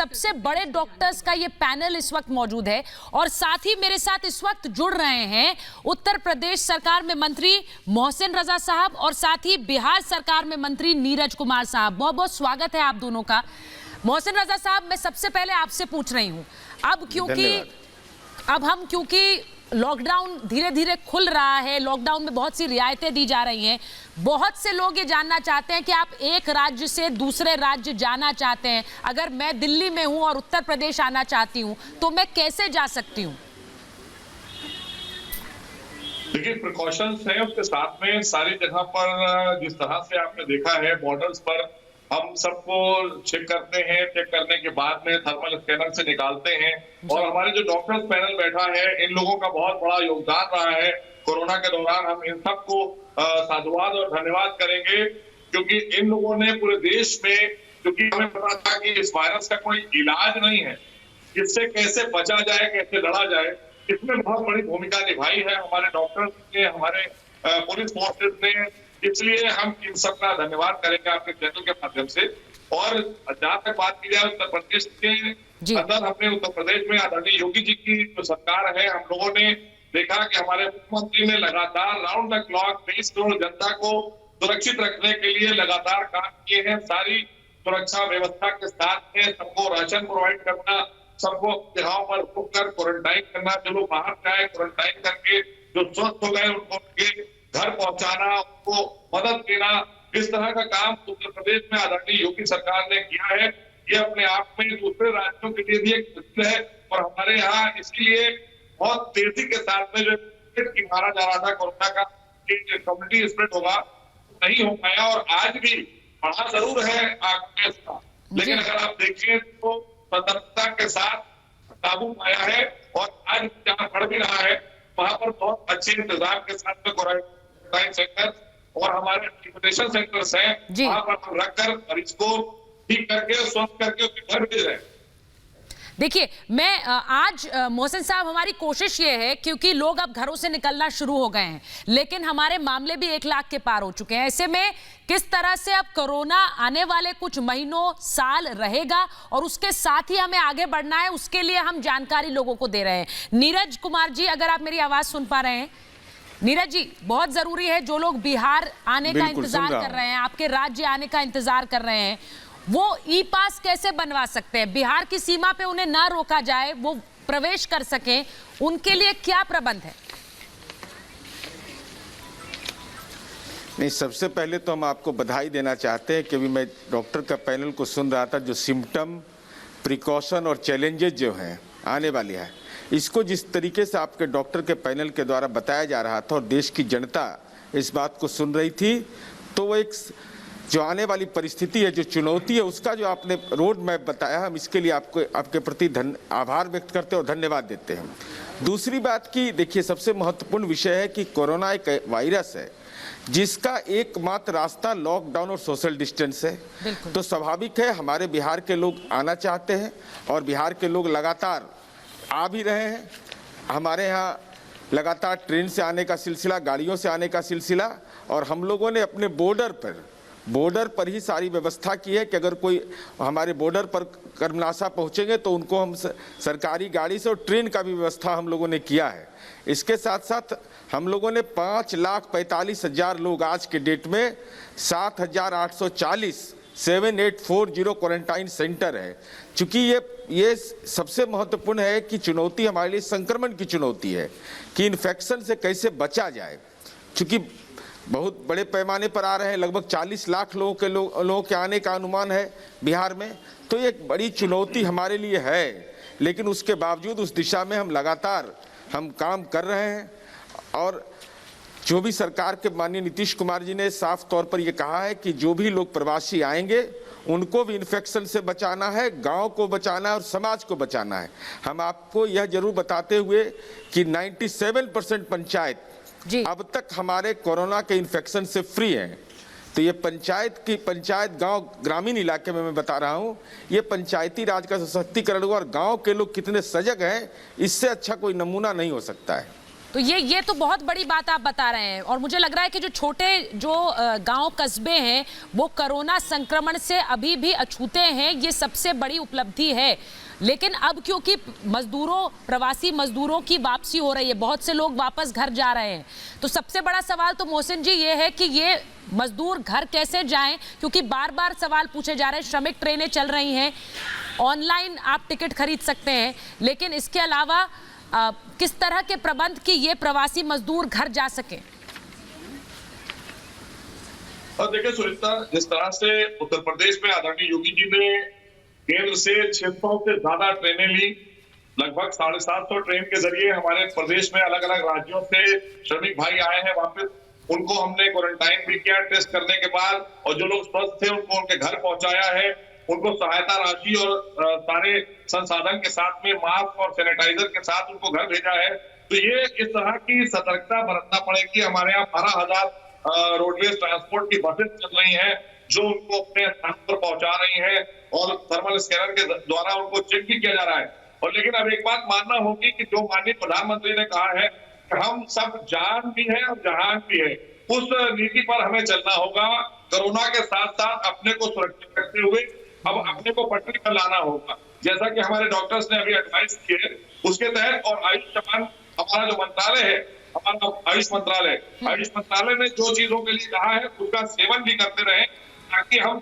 सबसे बड़े डॉक्टर्स का ये पैनल इस वक्त मौजूद है और साथ ही मेरे साथ इस वक्त जुड़ रहे हैं उत्तर प्रदेश सरकार में मंत्री मोहसिन रजा साहब और साथ ही बिहार सरकार में मंत्री नीरज कुमार साहब। बहुत बहुत स्वागत है आप दोनों का। मोहसिन रजा साहब, मैं सबसे पहले आपसे पूछ रही हूं, क्योंकि लॉकडाउन धीरे धीरे खुल रहा है, लॉकडाउन में बहुत सी रियायतें दी जा रही हैं, बहुत से लोग ये जानना चाहते हैं कि आप एक राज्य से दूसरे राज्य जाना चाहते हैं, अगर मैं दिल्ली में हूं और उत्तर प्रदेश आना चाहती हूं तो मैं कैसे जा सकती हूं? देखिए, प्रिकॉशंस हैं, उसके साथ में सारी जगह पर जिस तरह से आपने देखा है बॉर्डर्स पर हम सबको चेक करते हैं, चेक करने के बाद में थर्मल स्कैनर से निकालते हैं और हमारे जो डॉक्टर्स पैनल बैठा है इन लोगों का बहुत बड़ा योगदान रहा है कोरोना के दौरान। हम इन सबको साधुवाद और धन्यवाद करेंगे क्योंकि इन लोगों ने पूरे देश में, क्योंकि हमें पता था कि इस वायरस का कोई इलाज नहीं है, इससे कैसे बचा जाए, कैसे लड़ा जाए, इसमें बहुत बड़ी भूमिका निभाई है हमारे डॉक्टर्स ने, हमारे पुलिस फोर्सेस ने। इसलिए हम इन सबका धन्यवाद करेंगे आपके चैनल के माध्यम से। और जहां तक बात की जाए उत्तर प्रदेश के अंदर, हमने उत्तर प्रदेश में आदरणीय योगी जी की जो सरकार है, हम लोगों ने देखा कि हमारे मुख्यमंत्री ने लगातार राउंड द क्लॉक 23 करोड़ जनता को सुरक्षित रखने के लिए लगातार काम किए हैं। सारी सुरक्षा व्यवस्था के साथ में सबको राशन प्रोवाइड करना, सबको जगहों पर रुक कर क्वारंटाइन करना, जो लोग बाहर जाए क्वारंटाइन करके जो स्वस्थ हो गए उनको घर पहुंचाना, उनको मदद देना, इस तरह का काम उत्तर प्रदेश में आदरणीय योगी सरकार ने किया है। ये अपने आप में दूसरे राज्यों के लिए भी एक मिसाल है और हमारे यहाँ इसके लिए बहुत तेजी के साथ में जो मारा जा रहा था कोरोना का कम्युनिटी स्प्रेड होगा, नहीं हो पाया और आज भी बढ़ा जरूर है आंकड़े का, लेकिन अगर आप देखें तो सतर्कता के साथ काबू पाया है और आज जहाँ बढ़ भी रहा है वहां पर बहुत अच्छे इंतजाम के साथ में क्वारंटाइन सेंटर और हमारे इंक्यूबेशन सेंटर्स हैं, वहां पर हम रखकर मरीज को ठीक करके स्वस्थ करके उसके घर भेज रहे हैं। देखिए, मैं आज मोहसिन साहब, हमारी कोशिश ये है क्योंकि लोग अब घरों से निकलना शुरू हो गए हैं, लेकिन हमारे मामले भी 1 लाख के पार हो चुके हैं। ऐसे में किस तरह से अब कोरोना आने वाले कुछ महीनों, साल रहेगा और उसके साथ ही हमें आगे बढ़ना है, उसके लिए हम जानकारी लोगों को दे रहे हैं। नीरज कुमार जी, अगर आप मेरी आवाज सुन पा रहे हैं। नीरज जी, बहुत जरूरी है, जो लोग बिहार आने का इंतजार कर रहे हैं, आपके राज्य आने का इंतजार कर रहे हैं, वो ई पास कैसे बनवा सकते हैं? बिहार की सीमा पे उन्हें ना रोका जाए, वो प्रवेश कर सकें, उनके लिए क्या प्रबंध है? नहीं, सबसे पहले तो हम आपको बधाई देना चाहते हैं कि अभी मैं डॉक्टर का पैनल को सुन रहा था, जो सिम्टम, प्रिकॉशन और चैलेंजेस जो हैं आने वाली है, इसको जिस तरीके से आपके डॉक्टर के पैनल के द्वारा बताया जा रहा था और देश की जनता इस बात को सुन रही थी, तो वो एक जो आने वाली परिस्थिति है, जो चुनौती है, उसका जो आपने रोड मैप बताया, हम इसके लिए आपके प्रति आभार व्यक्त करते हैं और धन्यवाद देते हैं। दूसरी बात की, देखिए, सबसे महत्वपूर्ण विषय है कि कोरोना एक वायरस है जिसका एकमात्र रास्ता लॉकडाउन और सोशल डिस्टेंस है। तो स्वाभाविक है हमारे बिहार के लोग आना चाहते हैं और बिहार के लोग लगातार आ भी रहे हैं। हमारे यहाँ लगातार ट्रेन से आने का सिलसिला, गाड़ियों से आने का सिलसिला, और हम लोगों ने अपने बॉर्डर पर ही सारी व्यवस्था की है कि अगर कोई हमारे बॉर्डर पर कर्मनाशा पहुंचेंगे तो उनको हम सरकारी गाड़ी से और ट्रेन का भी व्यवस्था हम लोगों ने किया है। इसके साथ साथ हम लोगों ने 5,45,000 लोग, आज के डेट में 7,840 7840 क्वारंटाइन सेंटर है। चूँकि ये सबसे महत्वपूर्ण है कि चुनौती हमारे लिए संक्रमण की चुनौती है कि इन्फेक्शन से कैसे बचा जाए, चूँकि बहुत बड़े पैमाने पर आ रहे हैं, लगभग 40 लाख लोगों के आने का अनुमान है बिहार में। तो ये एक बड़ी चुनौती हमारे लिए है, लेकिन उसके बावजूद उस दिशा में हम लगातार काम कर रहे हैं। और जो भी सरकार के माननीय नीतीश कुमार जी ने साफ तौर पर यह कहा है कि जो भी लोग प्रवासी आएंगे उनको भी इन्फेक्शन से बचाना है, गांव को बचाना है और समाज को बचाना है। हम आपको यह जरूर बताते हुए कि 97% पंचायत अब तक हमारे कोरोना के इन्फेक्शन से फ्री हैं। तो ये पंचायत गांव, ग्रामीण इलाके में मैं बता रहा हूँ, ये पंचायती राज का सशक्तिकरण हुआ और गांव के लोग कितने सजग हैं, इससे अच्छा कोई नमूना नहीं हो सकता है। तो ये तो बहुत बड़ी बात आप बता रहे हैं और मुझे लग रहा है कि जो छोटे जो गांव कस्बे हैं वो कोरोना संक्रमण से अभी भी अछूते हैं, ये सबसे बड़ी उपलब्धि है। लेकिन अब क्योंकि प्रवासी मजदूरों की वापसी हो रही है, बहुत से लोग वापस घर जा रहे हैं, तो सबसे बड़ा सवाल तो मोहसिन जी ये है कि ये मजदूर घर कैसे जाएं, क्योंकि बार बार सवाल पूछे जा रहे हैं। श्रमिक ट्रेनें चल रही हैं, ऑनलाइन आप टिकट खरीद सकते हैं, लेकिन इसके अलावा किस तरह के प्रबंध कि ये प्रवासी मजदूर घर जा सके? और देखिए सुनीता, जिस तरह से उत्तर प्रदेश में आदरणीय योगी जी ने केंद्र से 600 से ज्यादा ट्रेनें ली, लगभग 750 ट्रेन के जरिए हमारे प्रदेश में अलग अलग राज्यों से श्रमिक भाई आए हैं वापस। उनको हमने क्वारंटाइन भी किया टेस्ट करने के बाद, और जो लोग स्वस्थ थे उनको उनके घर पहुंचाया है। उनको सहायता राशि और सारे संसाधन के साथ में मास्क और सैनिटाइजर के साथ उनको घर भेजा है। तो ये इस तरह की सतर्कता बरतना पड़ेगी। हमारे यहाँ 12,000 रोडवेज ट्रांसपोर्ट की बसें चल रही हैं जो उनको अपने स्थान पर पहुंचा रही हैं और थर्मल स्कैनर के द्वारा उनको चेक भी किया जा रहा है। और लेकिन अब एक बात मानना होगी कि जो माननीय प्रधानमंत्री ने कहा है कि हम सब जान भी है और जहान भी है, उस नीति पर हमें चलना होगा। कोरोना के साथ साथ अपने को सुरक्षित रखते हुए अब अपने को पटरी पर लाना होगा, जैसा कि हमारे डॉक्टर्स ने अभी एडवाइस की है उसके तहत। और आयुष्मान हमारा जो मंत्रालय है, हमारा आयुष मंत्रालय ने जो चीजों के लिए कहा है उसका सेवन भी करते रहे, ताकि हम